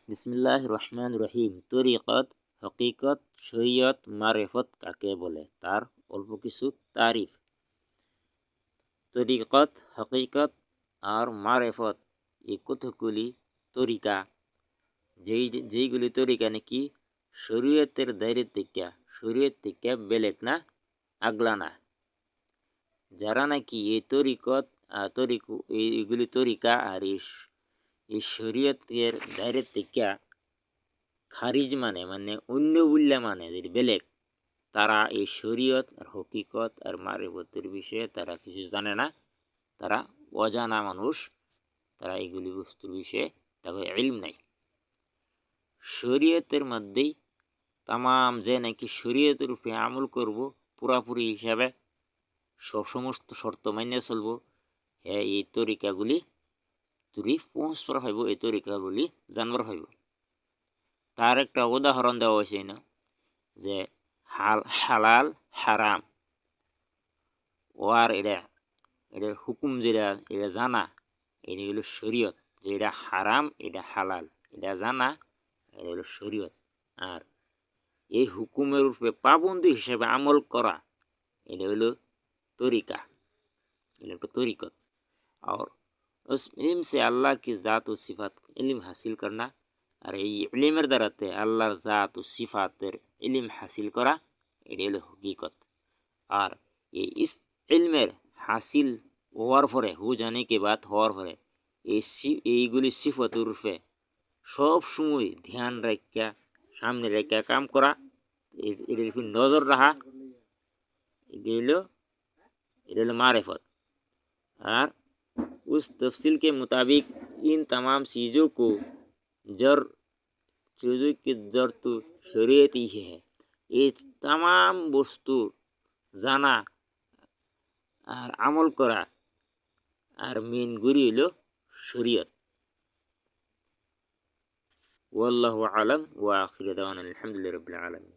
বিসমিল্লাহ রহমান রহিম। তরিকত, হকিকত, শরীয়ত, মারেফত কাকে বলে তার অল্প কিছু তারিফ। তরিকত, হকিকত আর মারেফত এই কতগুলি তরিকা, যেইগুলি তরিকা নাকি শরীয়তের শরীয়ত থেকে বেলেগ না, আগলা না। যারা নাকি এই এইগুলি তরিকা আর এই শরীয়তের দায়রে থেকে খারিজ মানে অন্য উল্লা যেটি বেলেগ, তারা এই শরীয়ত আর হকিকত আর মারিফতের বিষয়ে তারা কিছু জানে না। তারা অজানা মানুষ, তারা এগুলি বস্তুর বিষয়ে তাদের ইলম নাই। শরীয়তের মধ্যেই তামাম যে নাকি শরীয়তের উপরে আমল করব পুরাপুরি হিসাবে সমস্ত শর্ত মানিয়ে চলব, হ্যাঁ এই তরিকাগুলি পৌঁছবার হইব, এই তরিকাগুলি জানবার হইব। তার একটা উদাহরণ দেওয়া হয়েছে না, যে হালাল হারাম ওয়ার এটার হুকুম যেটা এটা জানা, এটা হলো শরীয়ত। যে এটা হারাম এটা হালাল এটা জানা, এটা হলো শরীয়ত। আর এই হুকুমের উপরে পাবন্দি হিসেবে আমল করা, এটা হলো তরিকা, এটা একটা তরিকত। और उस इल्म से अल्लाह की ज़ात व सिफात इल्म हासिल करना, আর এই ইলমের দ্বারাতে আল্লাহর জাত ও সিফাতের ইলম হাসিল করা, এটা হলো হকিকত। আর এই ইলমের হাসিল হওয়ার পরে জানে কে বাত হওয়ার পরে এইগুলি সিফতের রূপে সব সময় ধ্যান রাখা, সামনে রেখা কাম করা, এদের উপর নজর রাখা, এটা হলো मारिफत। और उस तफसील के मुताबिक इन तमाम चीज़ों की जड़ तो शरीयत ही है। এই तमाम বস্তু জানা আর আমল করা আর মেন গুরি হলো শরীয়ত। ওয়াল্লাহু আলাম ওয়া আখিরু দাওয়ানা আলহামদুলিল্লাহি রাব্বিল আলামিন।